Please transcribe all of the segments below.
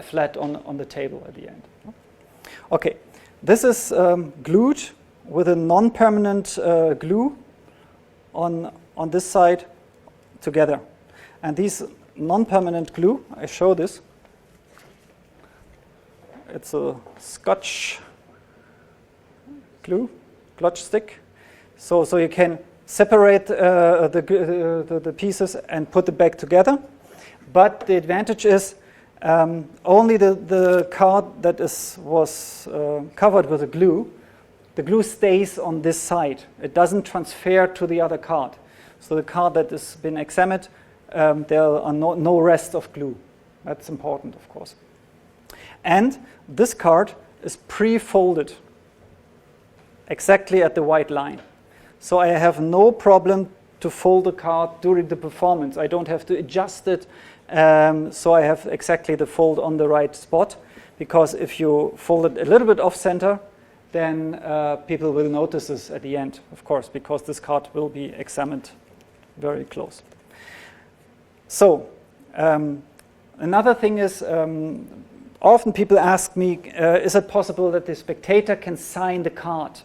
flat on the table at the end. Okay, this is glued with a non-permanent glue on this side together. And these non-permanent glue, I show this. It's a Scotch glue, Scotch stick. So you can separate the pieces and put it back together. But the advantage is only the card that was covered with the glue stays on this side. It doesn't transfer to the other card. So the card that has been examined, there are no rest of glue. That's important, of course. And this card is pre-folded exactly at the white line. So I have no problem to fold the card during the performance. I don't have to adjust it. So I have exactly the fold on the right spot, because if you fold it a little bit off center, then people will notice this at the end, of course, because this card will be examined very close. So another thing is, often people ask me, is it possible that the spectator can sign the card?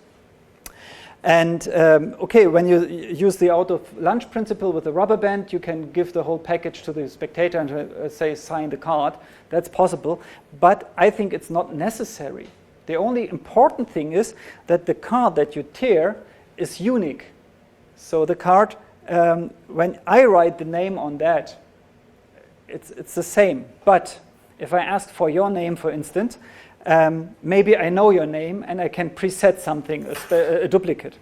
And okay, when you use the out of lunch principle with the rubber band, you can give the whole package to the spectator and say, sign the card. That's possible. But I think it's not necessary. The only important thing is that the card that you tear is unique. So the card, when I write the name on that, it's the same. But if I ask for your name, for instance, maybe I know your name and I can preset something, a duplicate.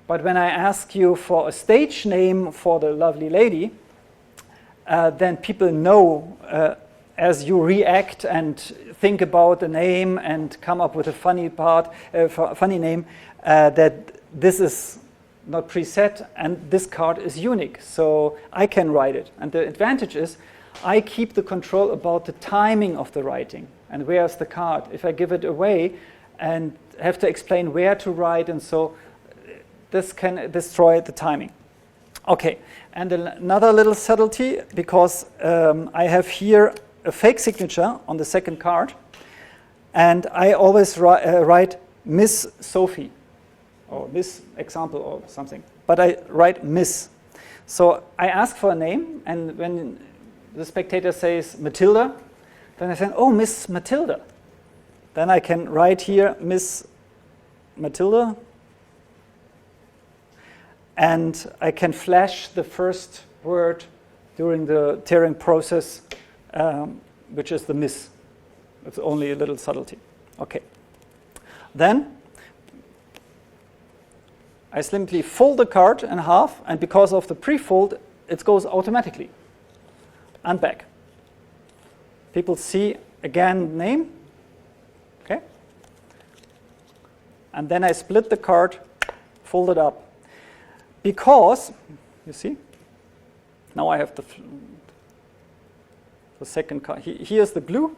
But when I ask you for a stage name for the lovely lady, then people know as you react and think about the name and come up with a funny name, that this is not preset and this card is unique. So I can write it. And the advantage is I keep the control about the timing of the writing. And where's the card? If I give it away and have to explain where to write, and so this can destroy the timing. Okay, and another little subtlety, because I have here a fake signature on the second card, and I always write Miss Sophie, or Miss Example or something, but I write Miss. So I ask for a name, and when the spectator says Matilda, then I say, oh, Miss Matilda. Then I can write here Miss Matilda, and I can flash the first word during the tearing process, which is the miss. It's only a little subtlety. Okay. Then I simply fold the card in half, and because of the pre-fold, it goes automatically and back. People see again name, okay? And then I split the card, fold it up. Because, you see, now I have the second card. Here's the glue,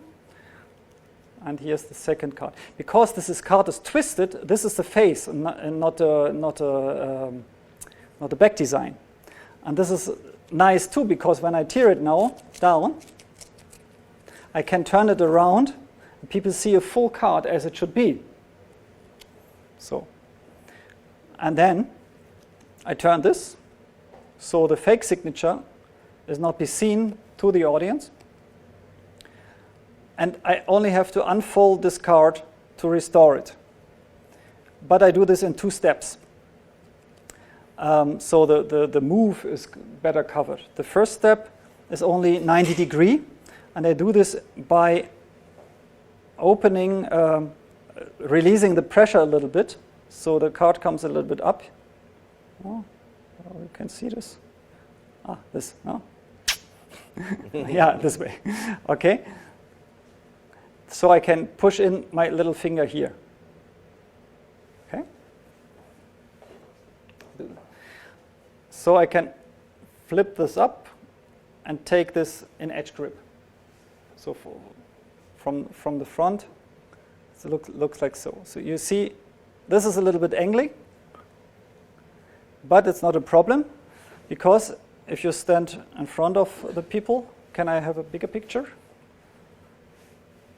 and here's the second card. Because this card is twisted, this is the face, and not a back design. And this is nice too, because when I tear it now down, I can turn it around, and people see a full card as it should be. So, and then I turn this, so the fake signature is not be seen to the audience. And I only have to unfold this card to restore it. But I do this in 2 steps. So the move is better covered. The first step is only 90 degrees, and I do this by opening, releasing the pressure a little bit, so the card comes a little bit up. Oh, you can see this. This, no? Yeah, this way. Okay. So I can push in my little finger here. Okay. So I can flip this up and take this in edge grip. So from the front, it looks like so. So you see, this is a little bit angly, but it's not a problem, because if you stand in front of the people, can I have a bigger picture?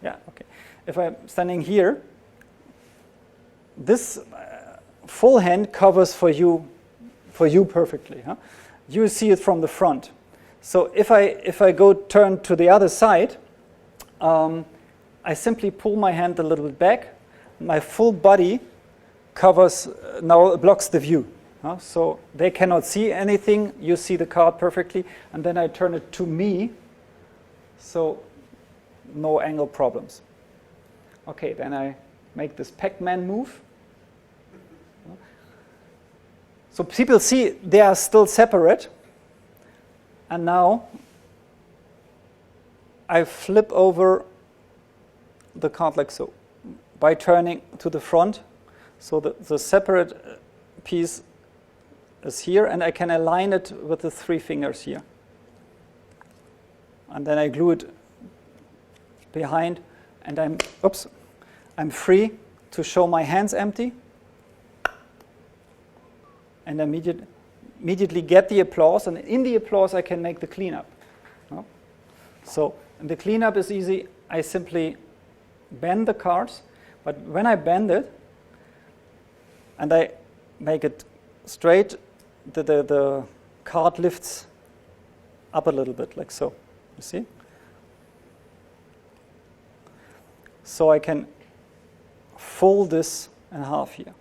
Yeah, okay. If I'm standing here, this full hand covers for you perfectly. Huh? You see it from the front. So if I go turn to the other side, I simply pull my hand a little bit back. My full body covers, now blocks the view. So they cannot see anything. You see the card perfectly. And then I turn it to me. So no angle problems. Okay, then I make this Pac-Man move. So people see they are still separate. And now I flip over the card like so by turning to the front. So the separate piece is here, and I can align it with the 3 fingers here. And then I glue it behind, and I'm free to show my hands empty, and immediately get the applause, and in the applause I can make the cleanup. So and the cleanup is easy. I simply bend the cards, but when I bend it and I make it straight, the card lifts up a little bit, like so. You see? So I can fold this in half here.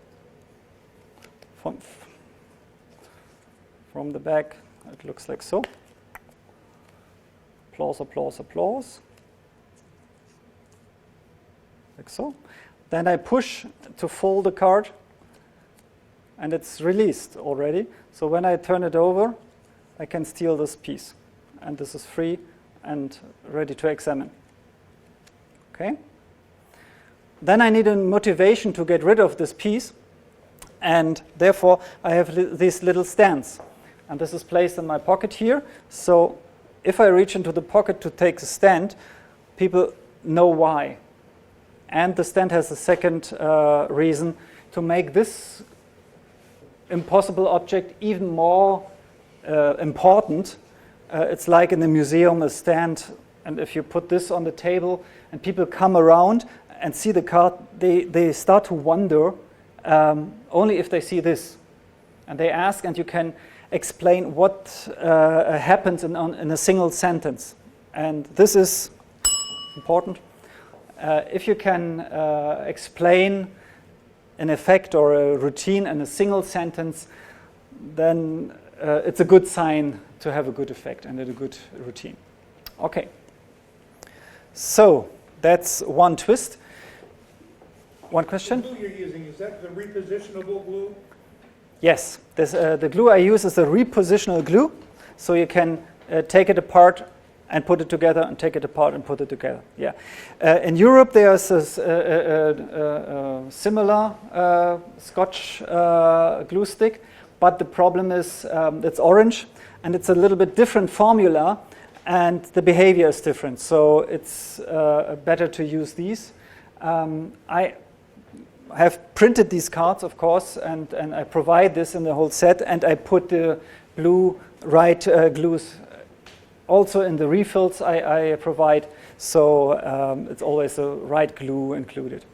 From the back, it looks like so. Applause, applause, applause. Like so. Then I push to fold the card, and it's released already. So when I turn it over, I can steal this piece. And this is free and ready to examine. Okay? Then I need a motivation to get rid of this piece, and therefore I have these little stands. And this is placed in my pocket here. So if I reach into the pocket to take the stand, people know why. And the stand has a second reason to make this impossible object even more important. It's like in a museum, a stand, and if you put this on the table and people come around and see the card, they start to wonder only if they see this. And they ask, and you can explain what happens in a single sentence. And this is important. If you can explain an effect or a routine in a single sentence, then it's a good sign to have a good effect and a good routine. Okay. So that's one twist. One question? The glue you're using, is that the repositionable glue? Yes. The glue I use is a repositional glue. So you can take it apart and put it together, and take it apart and put it together. Yeah. In Europe, there's a similar Scotch glue stick, but the problem is it's orange, and it's a little bit different formula, and the behavior is different. So it's better to use these. I have printed these cards, of course, and I provide this in the whole set, and I put the blue right glues also in the refills I provide, so it's always the right glue included.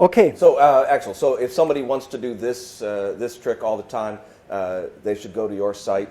Okay. So Axel, so if somebody wants to do this this trick all the time, they should go to your site.